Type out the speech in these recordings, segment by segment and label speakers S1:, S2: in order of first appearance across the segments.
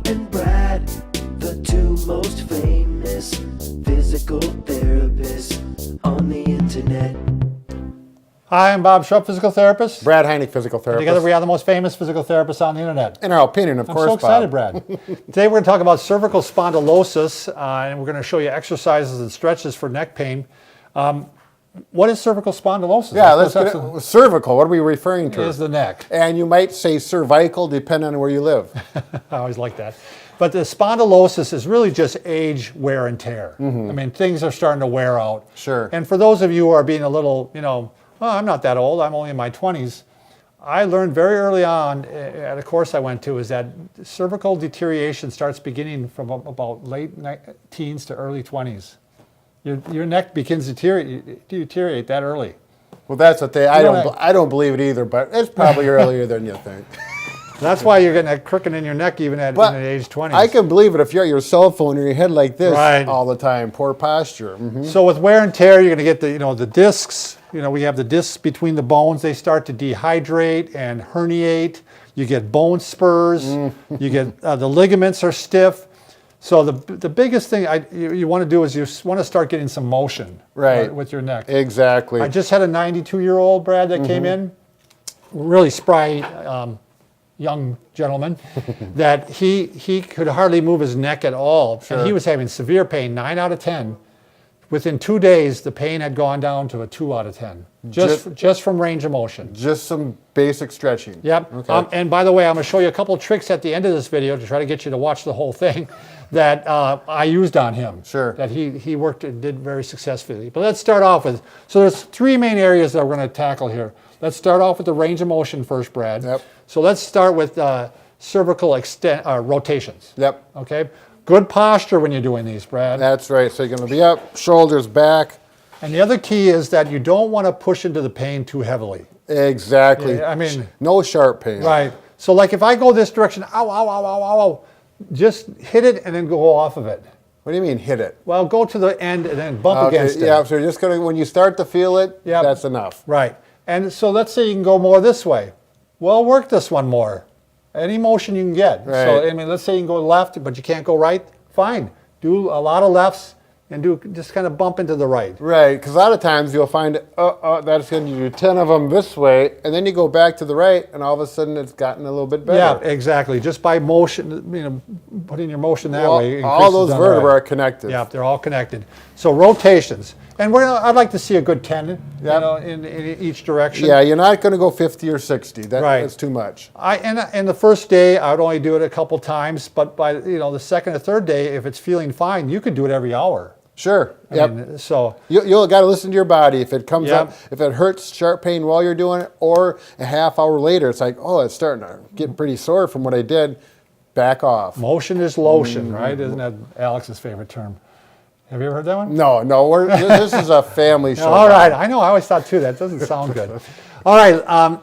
S1: and Brad, the two most famous physical therapists on the internet.
S2: Hi, I'm Bob Schrupp, physical therapist.
S3: Brad Heineck, physical therapist.
S2: Together we are the most famous physical therapists on the internet.
S3: In our opinion, of course,
S2: I'm so excited,
S3: Bob.
S2: Brad. Today we're going to talk about cervical spondylosis, and we're going to show you exercises and stretches for neck pain. What is cervical spondylosis?
S3: Yeah, let's get it. Cervical, what are we referring to?
S2: Is the neck.
S3: And you might say cervical, depending on where you live.
S2: I always like that. But the spondylosis is really just age, wear, and tear. I mean, things are starting to wear out.
S3: Sure.
S2: And for those of you who are being a little, well, I'm not that old, I'm only in my 20s. I learned very early on at a course I went to is that cervical deterioration starts beginning from about late teens to early 20s. Your neck begins to deteriorate that early.
S3: Well, that's the thing. I don't believe it either, but it's probably earlier than you think.
S2: That's why you're getting that crooking in your neck even at age 20.
S3: I can believe it if you're at your cell phone or your head like this
S2: Right.
S3: all the time. Poor posture.
S2: So with wear and tear, you're going to get the discs. We have the discs between the bones. They start to dehydrate and herniate. You get bone spurs. You get the ligaments are stiff. So the biggest thing you want to do is you want to start getting some motion with your neck.
S3: Exactly.
S2: I just had a 92-year-old, Brad, that came in, really spry young gentleman, that he could hardly move his neck at all.
S3: Sure.
S2: And he was having severe pain, 9 out of 10. Within 2 days, the pain had gone down to a 2 out of 10, just from range of motion.
S3: Just some basic stretching.
S2: Yep.
S3: Okay.
S2: And by the way, I'm going to show you a couple tricks at the end of this video to try to get you to watch the whole thing that I used on him.
S3: Sure.
S2: That he worked and did very successfully. But let's start off with, so there's 3 main areas that we're going to tackle here. Let's start off with the range of motion first, Brad.
S3: Yep.
S2: So let's start with cervical rotations.
S3: Yep.
S2: Okay. Good posture when you're doing these, Brad.
S3: That's right. So you're going to be up, shoulders back.
S2: And the other key is that you don't want to push into the pain too heavily.
S3: Exactly.
S2: Yeah, I mean,
S3: no sharp pain.
S2: Right. So like if I go this direction, ow, ow, ow, ow, ow, ow, just hit it and then go off of it.
S3: What do you mean hit it?
S2: Well, go to the end and then bump against it.
S3: Yeah, so you're just going to, when you start to feel it, that's enough.
S2: Right. And so let's say you can go more this way. Well, work this one more. Any motion you can get.
S3: Right.
S2: So, I mean, let's say you can go left, but you can't go right. Fine. Do a lot of lefts and just kind of bump into the right.
S3: Right, because a lot of times you'll find, that's going to do 10 of them this way, and then you go back to the right, and all of a sudden it's gotten a little bit better.
S2: Yeah, exactly. Just by motion, putting your motion that way.
S3: All those vertebrae are connected.
S2: Yeah, they're all connected. So rotations. And I'd like to see a good 10 in each direction.
S3: Yeah, you're not going to go 50 or 60. That's too much.
S2: And the first day, I would only do it a couple times, but by the second or third day, if it's feeling fine, you could do it every hour.
S3: Sure.
S2: I mean, so
S3: you'll got to listen to your body. If it comes up, if it hurts, sharp pain while you're doing it, or a half hour later, it's like, oh, it's starting to get pretty sore from what I did. Back off.
S2: Motion is lotion, right? Isn't that Alex's favorite term? Have you ever heard that one?
S3: No. This is a family show.
S2: All right. I know. I always thought too. That doesn't sound good. All right.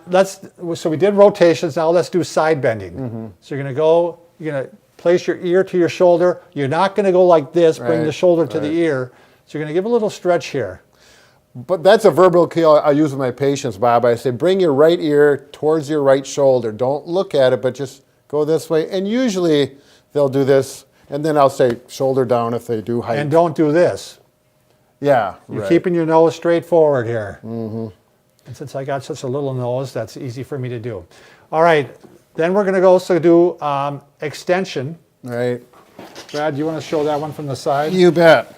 S2: So we did rotations. Now let's do side bending. So you're going to place your ear to your shoulder. You're not going to go like this, bring the shoulder to the ear. So you're going to give a little stretch here.
S3: But that's a verbal key I use with my patients, Bob. I say, bring your right ear towards your right shoulder. Don't look at it, but just go this way. And usually they'll do this, and then I'll say shoulder down if they do height.
S2: And don't do this.
S3: Yeah.
S2: You're keeping your nose straight forward here. And since I got such a little nose, that's easy for me to do. All right. Then we're going to also do extension.
S3: Right.
S2: Brad, do you want to show that one from the side?
S3: You bet.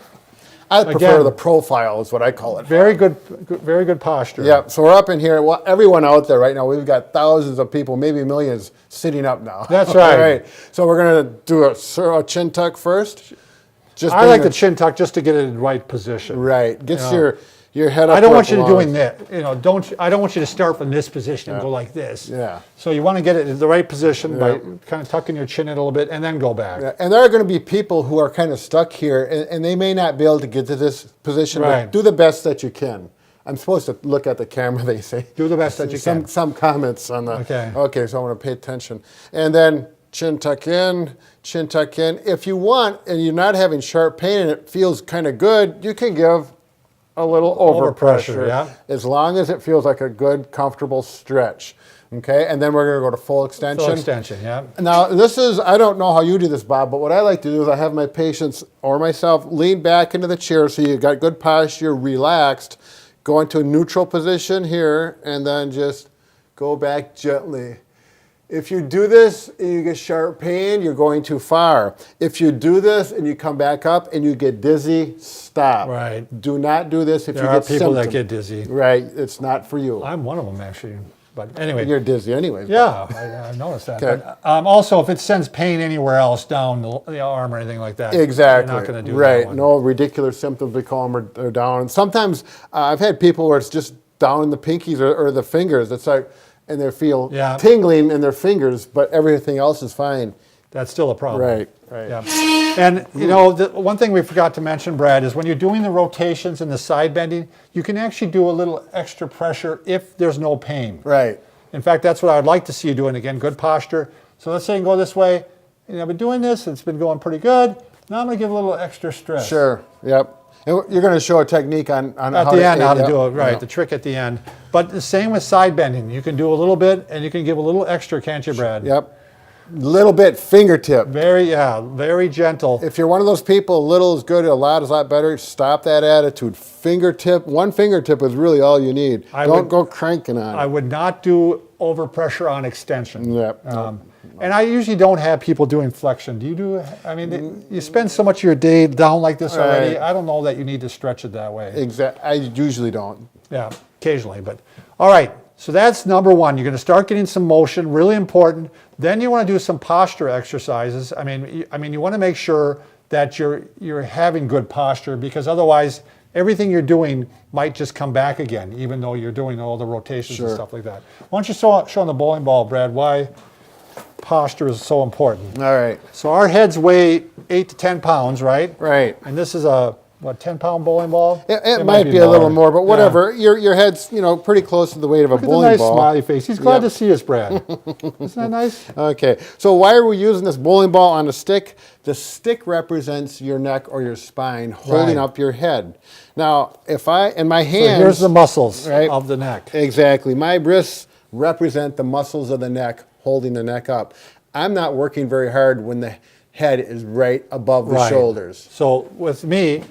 S3: I prefer the profile is what I call it.
S2: Very good posture.
S3: Yeah, so we're up in here. Well, everyone out there right now, we've got thousands of people, maybe millions, sitting up now.
S2: That's right.
S3: All right. So we're going to do a chin tuck first.
S2: I like the chin tuck just to get it in the right position.
S3: Right. Gets your head up.
S2: I don't want you to doing that. I don't want you to start from this position and go like this.
S3: Yeah.
S2: So you want to get it in the right position by kind of tucking your chin in a little bit and then go back.
S3: Yeah. And there are going to be people who are kind of stuck here, and they may not be able to get to this position, but do the best that you can. I'm supposed to look at the camera, they say.
S2: Do the best that you can.
S3: Some comments on the,
S2: okay,
S3: so I want to pay attention. And then chin tuck in, chin tuck in. If you want, and you're not having sharp pain and it feels kind of good, you can give a little overpressure,
S2: yeah.
S3: as long as it feels like a good, comfortable stretch. Okay, and then we're going to go to full extension.
S2: Full extension, yeah.
S3: Now, this is, I don't know how you do this, Bob, but what I like to do is I have my patients or myself lean back into the chair so you got good posture, relaxed, go into a neutral position here, and then just go back gently. If you do this and you get sharp pain, you're going too far. If you do this and you come back up and you get dizzy, stop.
S2: Right.
S3: Do not do this if
S2: There
S3: you
S2: are
S3: get
S2: people that
S3: symptoms.
S2: get dizzy.
S3: Right, it's not for you.
S2: I'm one of them, actually. But anyway.
S3: You're dizzy anyways.
S2: Yeah, I noticed that.
S3: Okay.
S2: But, also, if it sends pain anywhere else down the arm or anything like that,
S3: Exactly.
S2: you're not going to do
S3: right.
S2: that one.
S3: No ridiculous symptoms, we call them, are down. Sometimes I've had people where it's just down in the pinkies or the fingers. It's like, and they feel tingling in their fingers, but everything else is fine.
S2: That's still a problem.
S3: Right.
S2: Yeah. And, you know, the one thing we forgot to mention, Brad, is when you're doing the rotations and the side bending, you can actually do a little extra pressure if there's no pain.
S3: Right.
S2: In fact, that's what I'd like to see you doing. Again, good posture. So let's say you go this way. You know, I've been doing this. It's been going pretty good. Now I'm going to give a little extra stress.
S3: Sure. Yep. And you're going to show a technique on
S2: at the end how to do it, right? The trick at the end. But the same with side bending. You can do a little bit, and you can give a little extra, can't you, Brad?
S3: Yep. Little bit, fingertip.
S2: Very gentle.
S3: If you're one of those people, a little is good, a lot is a lot better. Stop that attitude. Fingertip, one fingertip is really all you need. Don't go cranking on it.
S2: I would not do overpressure on extension.
S3: Yep.
S2: And I usually don't have people doing flexion. Do you do? I mean, you spend so much of your day down like this already. I don't know that you need to stretch it that way.
S3: Exactly. I usually don't.
S2: Yeah, occasionally. But all right. So that's number one. You're going to start getting some motion, really important. Then you want to do some posture exercises. I mean, you want to make sure that you're having good posture, because otherwise everything you're doing might just come back again, even though you're doing all the rotations and stuff like that. Why don't you show on the bowling ball, Brad, why posture is so important.
S3: All right.
S2: So our heads weigh 8 to 10 pounds, right?
S3: Right.
S2: And this is a, 10-pound bowling ball?
S3: It might be a little more, but whatever. Yeah. Your head's, pretty close to the weight of a bowling ball.
S2: Nice smiley face. He's glad to see us, Brad. Isn't that nice?
S3: Okay. So why are we using this bowling ball on a stick? The stick represents your neck or your spine holding up your head. Now, if in my hands...
S2: So here's the muscles of the neck.
S3: Exactly. My wrists represent the muscles of the neck holding the neck up. I'm not working very hard when the head is right above the shoulders.
S2: So with me,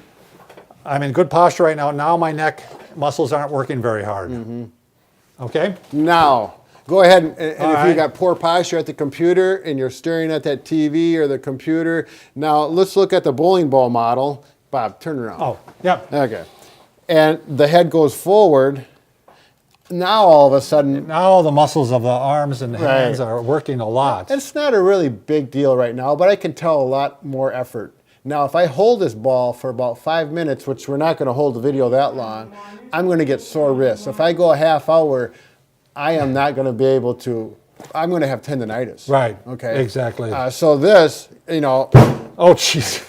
S2: I'm in good posture right now. Now my neck muscles aren't working very hard. Okay?
S3: Now, go ahead and if you got poor posture at the computer and you're staring at that TV or the computer, now let's look at the bowling ball model. Bob, turn around.
S2: Oh, yeah.
S3: Okay. And the head goes forward. Now all of a sudden...
S2: Now the muscles of the arms and hands are working a lot.
S3: It's not a really big deal right now, but I can tell a lot more effort. Now, if I hold this ball for about 5 minutes, which we're not going to hold the video that long, I'm going to get sore wrists. If I go a half hour, I am not going to be able to, I'm going to have tendonitis.
S2: Right.
S3: Okay.
S2: Exactly.
S3: So this,
S2: Oh, jeez.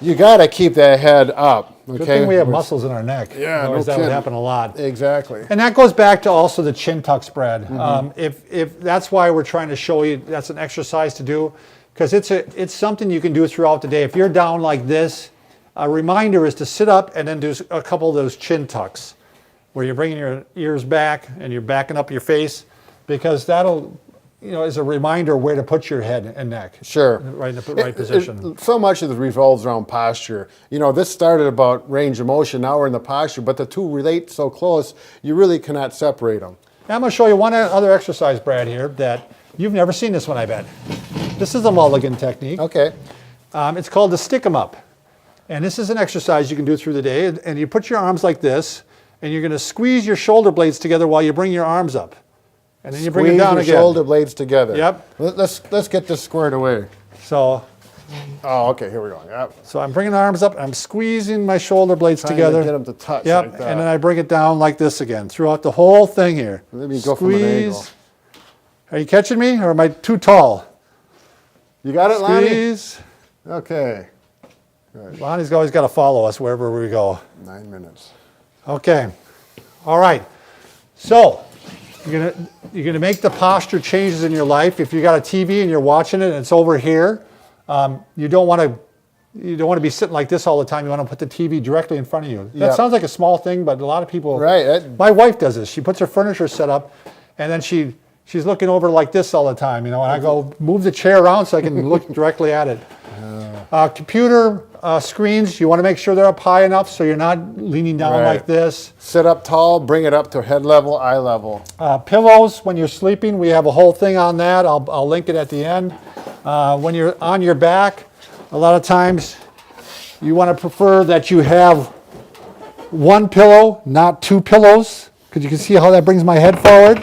S3: you got to keep that head up. Okay.
S2: Good thing we have muscles in our neck.
S3: Yeah,
S2: Otherwise
S3: no
S2: that would
S3: kidding.
S2: happen a lot.
S3: Exactly.
S2: And that goes back to also the chin tuck spread. If that's why we're trying to show you that's an exercise to do, because it's something you can do throughout the day. If you're down like this, a reminder is to sit up and then do a couple of those chin tucks, where you're bringing your ears back and you're backing up your face, because that'll, is a reminder where to put your head and neck.
S3: Sure.
S2: Right in the right position.
S3: So much of it revolves around posture. This started about range of motion. Now we're in the posture, but the two relate so close, you really cannot separate them.
S2: Now I'm going to show you one other exercise, Brad, here that you've never seen this one, I bet. This is a mulligan technique.
S3: Okay.
S2: It's called the stick 'em up. And this is an exercise you can do through the day. And you put your arms like this, and you're going to squeeze your shoulder blades together while you bring your arms up. And then you bring them down
S3: Squeeze
S2: again.
S3: your shoulder blades together.
S2: Yep.
S3: Let's get this squared away.
S2: So
S3: Okay, here we go. Yep.
S2: So I'm bringing the arms up, and I'm squeezing my shoulder blades
S3: Trying
S2: together.
S3: to get them to touch
S2: Yep,
S3: like that.
S2: and then I bring it down like this again throughout the whole thing here.
S3: Maybe go from an angle.
S2: Are you catching me, or am I too tall?
S3: You got it, Lonnie?
S2: Squeeze.
S3: Okay.
S2: Lonnie's always got to follow us wherever we go.
S3: 9 minutes.
S2: Okay. All right. So you're gonna make the posture changes in your life. If you got a TV and you're watching it and it's over here, you don't want to be sitting like this all the time. You want to put the TV directly in front of you. That
S3: Yep.
S2: sounds like a small thing, but a lot of people.
S3: Right.
S2: My wife does this. She puts her furniture set up, and then she she's looking over like this all the time, you know, and I go move the chair around so I can look directly at it. Computer screens, you want to make sure they're up high enough so you're not leaning down like this.
S3: Sit up tall, bring it up to head level, eye level.
S2: Pillows, when you're sleeping, we have a whole thing on that. I'll link it at the end. When you're on your back, a lot of times you want to prefer that you have one pillow, not two pillows, because you can see how that brings my head forward.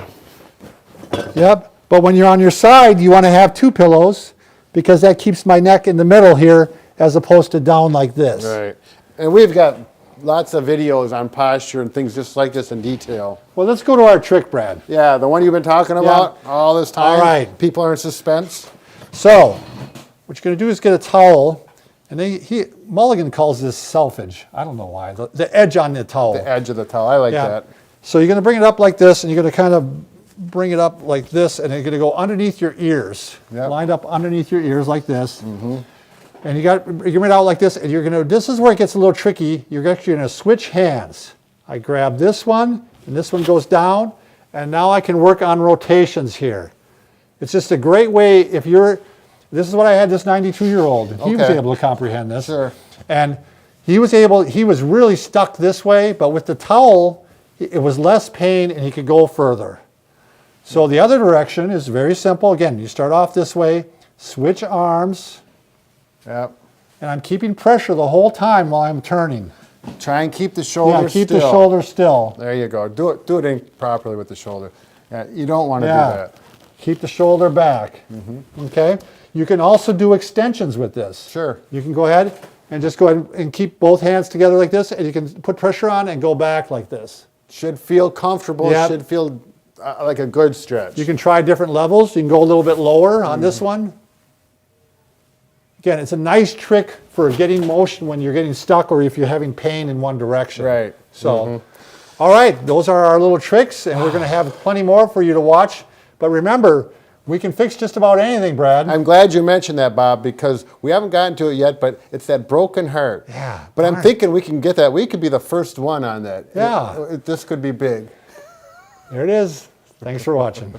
S2: Yep. But when you're on your side, you want to have two pillows because that keeps my neck in the middle here as opposed to down like this.
S3: Right. And we've got lots of videos on posture and things just like this in detail.
S2: Well, let's go to our trick, Brad.
S3: Yeah, the one you've been talking about all this time.
S2: All right.
S3: People are in suspense.
S2: So, what you're going to do is get a towel, and Mulligan calls this selfage. I don't know why. The edge on the towel.
S3: The edge of the towel. I like that.
S2: So you're going to bring it up like this, and you're going to kind of bring it up like this, and you're going to go underneath your ears.
S3: Yep.
S2: Lined up underneath your ears like this. Mm-hmm. And you're going to bring it out like this, and this is where it gets a little tricky. You're actually going to switch hands. I grab this one, and this one goes down, and now I can work on rotations here. It's just a great way this is what I had this 92-year-old. He was able to comprehend this.
S3: Sure.
S2: And he was really stuck this way, but with the towel, it was less pain and he could go further. So the other direction is very simple. Again, you start off this way, switch arms.
S3: Yep.
S2: And I'm keeping pressure the whole time while I'm turning.
S3: Try and keep the shoulder
S2: still. Yeah, keep
S3: still.
S2: the shoulder still.
S3: There you go. Do it properly with the shoulder. Yeah, you don't want to do that.
S2: Keep the shoulder back. Mm-hmm. Okay? You can also do extensions with this.
S3: Sure.
S2: You can go ahead and just go ahead and keep both hands together like this, and you can put pressure on and go back like this.
S3: Should feel comfortable.
S2: Yep.
S3: Should feel like a good stretch.
S2: You can try different levels. You can go a little bit lower on this one. Again, it's a nice trick for getting motion when you're getting stuck or if you're having pain in one direction.
S3: Right.
S2: So, all right, those are our little tricks, and we're going to have plenty more for you to watch. But remember, we can fix just about anything, Brad.
S3: I'm glad you mentioned that, Bob, because we haven't gotten to it yet, but it's that broken heart.
S2: Yeah.
S3: But I'm thinking we can get that. We could be the first one on that.
S2: Yeah.
S3: This could be big.
S2: There it is. Thanks for watching.